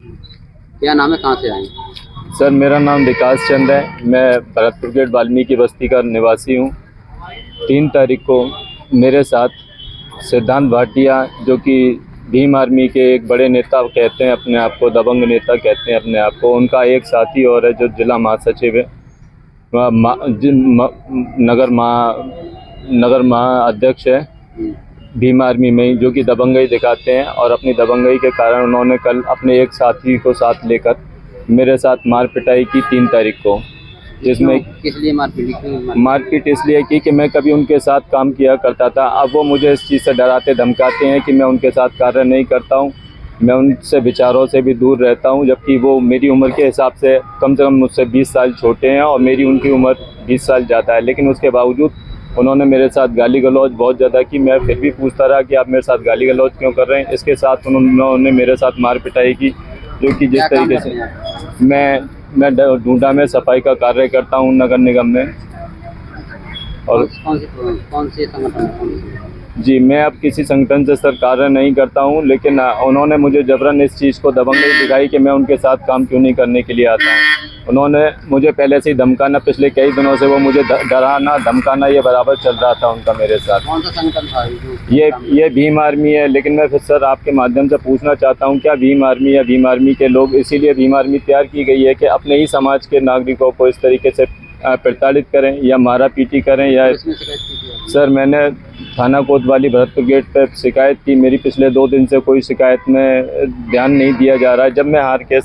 क्या नाम है, कहाँ से आए? सर मेरा नाम विकास चंद है। मैं भरतपुर गेट वाल्मीकि बस्ती का निवासी हूँ। 3 तारीख को मेरे साथ सिद्धांत भाटिया, जो कि भीम आर्मी के एक बड़े नेता कहते हैं अपने आप को, दबंग नेता कहते हैं अपने आप को, उनका एक साथी और है जो जिला महासचिव है, नगर महाअध्यक्ष है भीम आर्मी में, जो कि दबंगई दिखाते हैं। और अपनी दबंगई के कारण उन्होंने कल अपने एक साथी को साथ लेकर मेरे साथ मार पिटाई की 3 तारीख को, जिसमें किस लिए मारपीट? मारपीट इसलिए की कि मैं कभी उनके साथ काम किया करता था। अब वो मुझे इस चीज़ से डराते धमकाते हैं कि मैं उनके साथ कार्य नहीं करता हूँ, मैं उनसे विचारों से भी दूर रहता हूँ, जबकि वो मेरी उम्र के हिसाब से कम मुझसे 20 साल छोटे हैं और मेरी उनकी उम्र 20 साल ज़्यादा है। लेकिन उसके बावजूद उन्होंने मेरे साथ गाली गलौज बहुत ज़्यादा की। मैं फिर भी पूछता रहा कि आप मेरे साथ गाली गलौज क्यों कर रहे हैं। इसके साथ उन्होंने मेरे साथ मार पिटाई की, जो कि जिस तरीके से मैं ढूंढा में सफाई का कार्य करता हूँ नगर निगम में। और कौन से संगठन? जी, मैं अब किसी संगठन से सर कार्य नहीं करता हूं, लेकिन उन्होंने मुझे जबरन इस चीज़ को दबंगई दिखाई कि मैं उनके साथ काम क्यों नहीं करने के लिए आता हूं। उन्होंने मुझे पहले से ही धमकाना, पिछले कई दिनों से वो मुझे डराना धमकाना ये बराबर चल रहा था उनका मेरे साथ। कौन सा संगठन था? ये भीम आर्मी है। लेकिन मैं फिर सर आपके माध्यम से पूछना चाहता हूँ, क्या भीम आर्मी या भीम आर्मी के लोग, इसीलिए भीम आर्मी तैयार की गई है कि अपने ही समाज के नागरिकों को इस तरीके से प्रताड़ित करें या मारा पीटी करें? या सर मैंने थाना कोतवाली भरतपुर गेट पर शिकायत की। मेरी पिछले 2 दिन से कोई शिकायत में ध्यान नहीं दिया जा रहा है। जब मैं हार के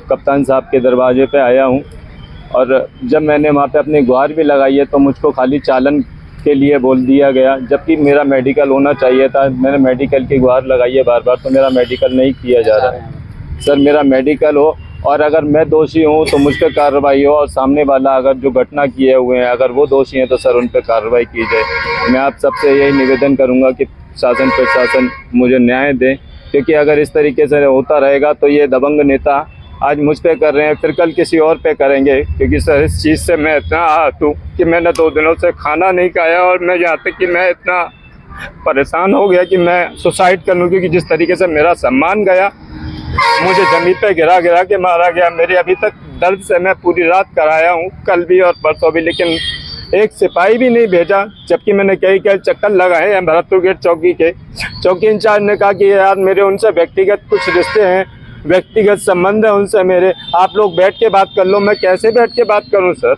कप्तान साहब के दरवाजे पे आया हूं और जब मैंने वहां पे अपनी गुहार भी लगाई है तो मुझको खाली चालन के लिए बोल दिया गया, जबकि मेरा मेडिकल होना चाहिए था। मैंने मेडिकल की गुहार लगाई है बार बार, तो मेरा मेडिकल नहीं किया जा रहा है। सर मेरा मेडिकल हो और अगर मैं दोषी हूं तो मुझ पर कार्रवाई हो, और सामने वाला अगर जो घटना किए हुए हैं अगर वो दोषी हैं तो सर उन पर कार्रवाई की जाए। मैं आप सबसे यही निवेदन करूंगा कि शासन प्रशासन मुझे न्याय दे, क्योंकि अगर इस तरीके से होता रहेगा तो ये दबंग नेता आज मुझ पे कर रहे हैं, फिर कल किसी और पे करेंगे। क्योंकि सर इस चीज़ से मैं इतना आहत हूँ कि मैंने 2 दिनों से खाना नहीं खाया, और मैं यहाँ तक कि मैं इतना परेशान हो गया कि मैं सुसाइड कर लूँ, क्योंकि जिस तरीके से मेरा सम्मान गया, मुझे जमीन पे गिरा के मारा गया। मेरे अभी तक दर्द से मैं पूरी रात कराया हूँ, कल भी और परसों भी, लेकिन एक सिपाही भी नहीं भेजा। जबकि मैंने कई चक्कर लगाए हैं भरतपुर गेट चौकी के। चौकी इंचार्ज ने कहा कि यार मेरे उनसे व्यक्तिगत कुछ रिश्ते हैं, व्यक्तिगत संबंध है उनसे मेरे, आप लोग बैठ के बात कर लो। मैं कैसे बैठ के बात करूँ सर?